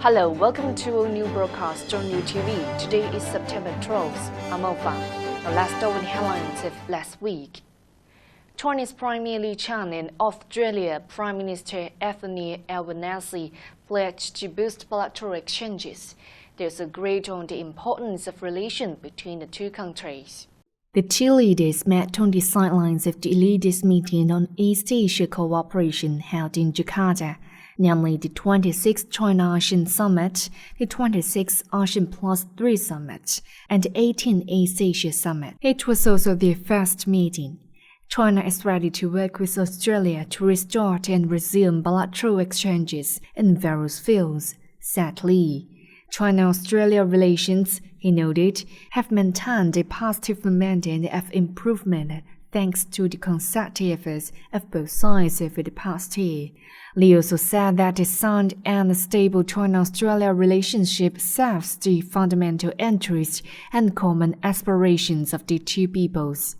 Hello, welcome to a new broadcast on New TV. Today is September 12th. I'm Alpha. Now let's start with the headlines of last week. Chinese Premier Li Qiang and Australia Prime Minister Anthony Albanese pledged to boost bilateral exchanges. There's agreed on the importance of relations between the two countries. The two leaders met on the sidelines of the leaders' meeting on East Asia cooperation held in Jakarta, namely the 26th China-ASEAN Summit, the 26th ASEAN Plus 3 Summit, and the 18th East Asia Summit. It was also their first meeting. China is ready to work with Australia to restart and resume bilateral exchanges in various fields, said Li. China-Australia relations, he noted, have maintained a positive momentum of improvement thanks to the concerted efforts of both sides over the past year. Li also said that a sound and stable China-Australia relationship serves the fundamental interests and common aspirations of the two peoples.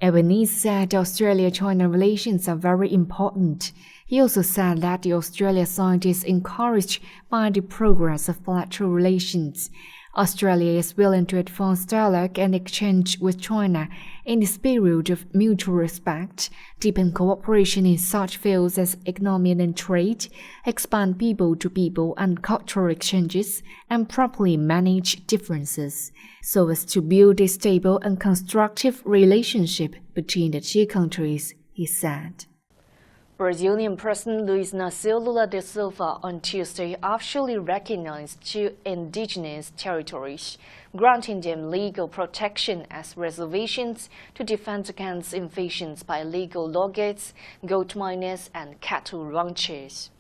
Albanese said Australia-China relations are very important. He also said that the Australia side is encouraged by the progress of bilateral relations. Australia is willing to advance dialogue and exchange with China in the spirit of mutual respect, deepen cooperation in such fields as economy and trade, expand people-to-people and cultural exchanges, and properly manage differences, so as to build a stable and constructive relationship between the two countries, he said. Brazilian President Luiz Inácio Lula da Silva on Tuesday officially recognized two indigenous territories, granting them legal protection as reservations to defend against invasions by illegal loggers, gold miners, and cattle ranchers.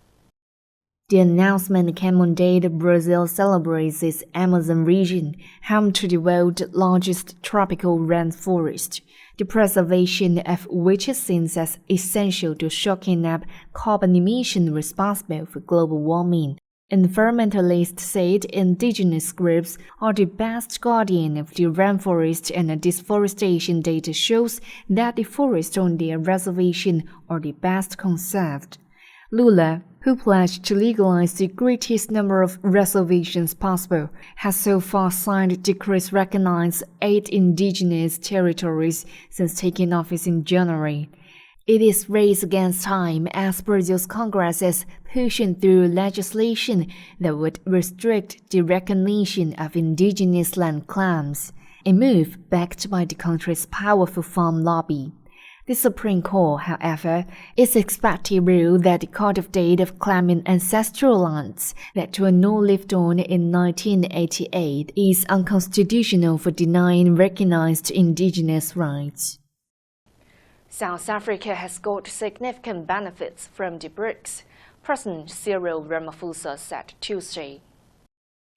The announcement came on the day that Brazil celebrates its Amazon region, home to the world's largest tropical rainforest, the preservation of which is seen as essential to soaking up carbon emission responsible for global warming. Environmentalists said indigenous groups are the best guardian of the rainforest, and deforestation data shows that the forests on their reservation are the best conserved. Lula, who pledged to legalize the greatest number of reservations possible, has so far signed decrees recognizing 8 indigenous territories since taking office in January. It is race against time as Brazil's Congress is pushing through legislation that would restrict the recognition of indigenous land claims, a move backed by the country's powerful farm lobby. The Supreme Court, however, is expected to rule that the cut of date of claiming ancestral lands that were not lived on in 1988 is unconstitutional for denying recognized indigenous rights. South Africa has got significant benefits from the BRICS, President Cyril Ramaphosa said Tuesday.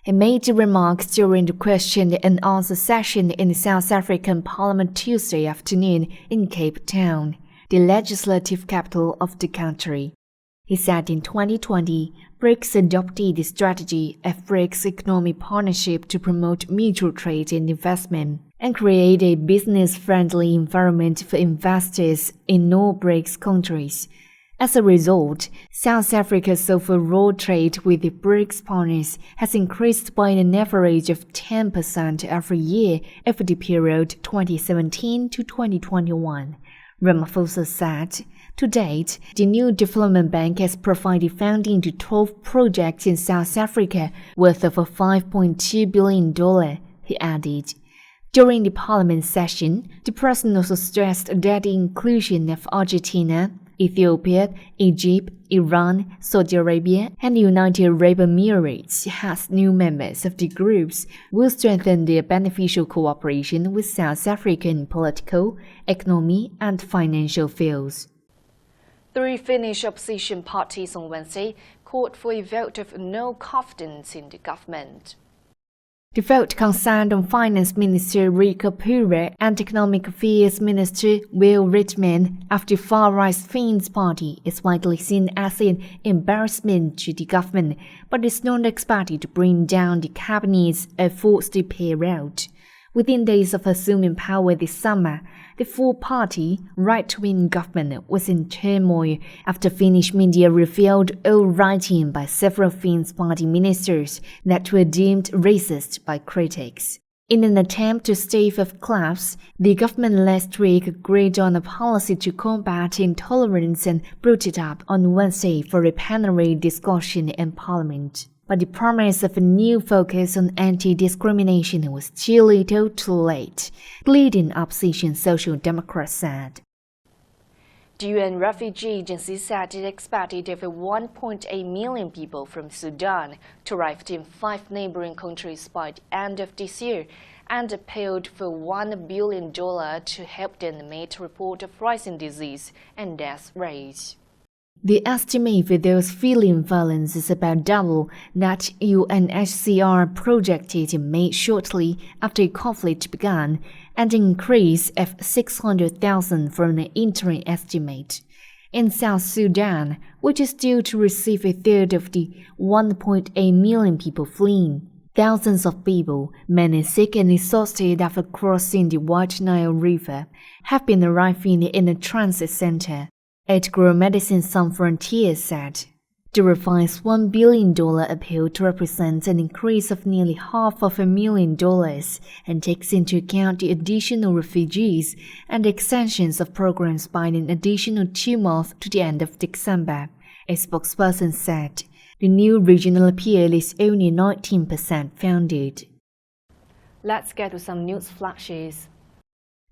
He made the remarks during the question and answer session in the South African Parliament Tuesday afternoon in Cape Town, the legislative capital of the country. He said in 2020, BRICS adopted the strategy of BRICS Economic Partnership to promote mutual trade and investment and create a business-friendly environment for investors in all BRICS countries. As a result, South Africa's overall trade with the BRICS partners has increased by an average of 10% every year over the period 2017 to 2021, Ramaphosa said. To date, the new development bank has provided funding to 12 projects in South Africa worth over $5.2 billion, he added. During the parliament session, the president also stressed that the inclusion of Argentina, Ethiopia, Egypt, Iran, Saudi Arabia, and the United Arab Emirates as new members of the groups will strengthen their beneficial cooperation with South Africa in political, economic, and financial fields. 3 Finnish opposition parties on Wednesday called for a vote of no confidence in the government. The vote concerned on Finance Minister Riikka Purra and Economic Affairs Minister Will Ritman of the far-right Finns party is widely seen as an embarrassment to the government, but is not expected to bring down the cabinet's forced payout. Within days of assuming power this summer, the four-party right-wing government was in turmoil after Finnish media revealed old writing by several Finns party ministers that were deemed racist by critics. In an attempt to stave off collapse, the government last week agreed on a policy to combat intolerance and brought it up on Wednesday for a plenary discussion in Parliament. But the promise of a new focus on anti-discrimination was too little too late, leading opposition Social Democrats said. The UN Refugee Agency said it expected over 1.8 million people from Sudan to arrive in 5 neighboring countries by the end of this year and appealed for $1 billion to help them meet a report of rising disease and death rates. The estimate for those feeling violence is about double that UNHCR projected in May shortly after the conflict began, and an increase of 600,000 from the interim estimate. In South Sudan, which is due to receive a third of the 1.8 million people fleeing, thousands of people, many sick and exhausted after crossing the White Nile River, have been arriving in a transit center. Edgar Medicine Sans Frontiers said. The revised $1 billion appeal represents an increase of nearly $500,000 and takes into account the additional refugees and extensions of programs by an additional 2 months to the end of December, a spokesperson said. The new regional appeal is only 19% funded. Let's get to some news flashes.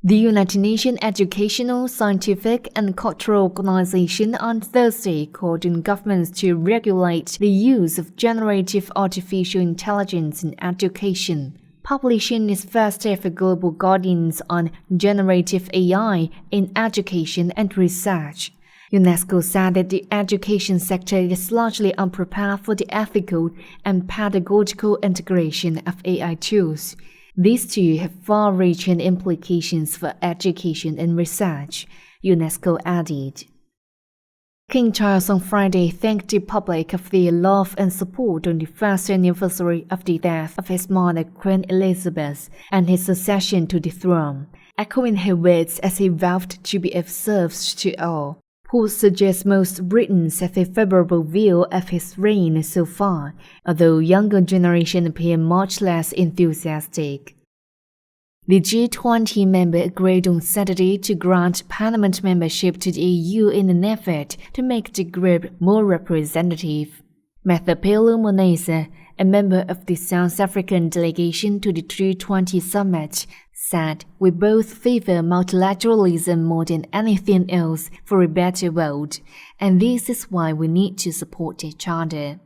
The United Nations Educational, Scientific and Cultural Organization on Thursday called on governments to regulate the use of generative artificial intelligence in education, publishing its first ever global guidance on generative AI in education and research. UNESCO said that the education sector is largely unprepared for the ethical and pedagogical integration of AI tools. These two have far-reaching implications for education and research, UNESCO added. King Charles on Friday thanked the public for their love and support on the first anniversary of the death of his mother Queen Elizabeth and his succession to the throne, echoing her words as he vowed to be of service to all. Polls suggest most Britons have a favorable view of his reign so far, although younger generation appear much less enthusiastic. The G20 member agreed on Saturday to grant Parliament membership to the EU in an effort to make the group more representative. Mathapelo Monesa, a member of the South African delegation to the G20 summit, said, "We both favor multilateralism more than anything else for a better world, and this is why we need to support each other."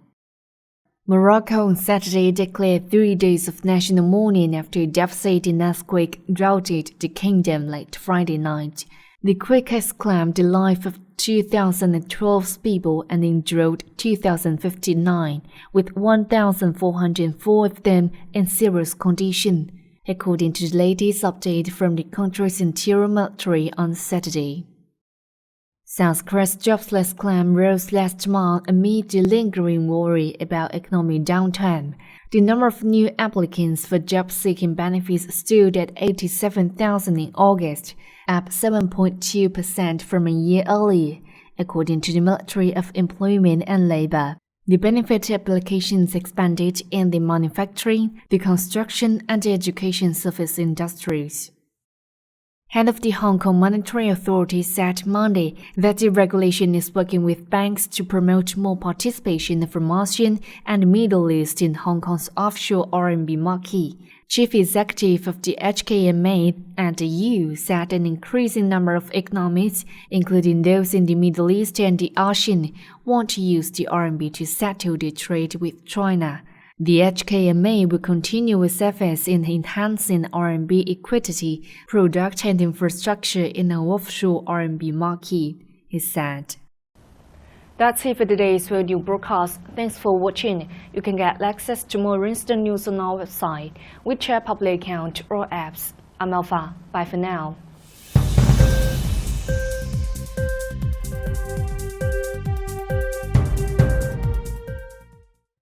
Morocco on Saturday declared 3 days of national mourning after a devastating earthquake routed the kingdom late Friday night. The quake has claimed the life of 2,012 people and injured 2,059, with 1,404 of them in serious condition, according to the latest update from the country's interior military on Saturday. South Korea's jobless claim rose last month amid the lingering worry about economic downturn. The number of new applicants for job-seeking benefits stood at 87,000 in August, up 7.2% from a year earlier, according to the Ministry of Employment and Labor. The benefit applications expanded in the manufacturing, the construction, and the education service industries. Head of the Hong Kong Monetary Authority said Monday that the regulation is working with banks to promote more participation from ASEAN and Middle East in Hong Kong's offshore RMB market. Chief Executive of the HKMA and the EU said an increasing number of economies, including those in the Middle East and the ASEAN, want to use the RMB to settle their trade with China. The HKMA will continue its efforts in enhancing RMB equity, product and infrastructure in an offshore RMB market, he said. That's it for today's radio broadcast. Thanks for watching. You can get access to more instant news on our website, WeChat public account or apps. I'm Alpha. Bye for now.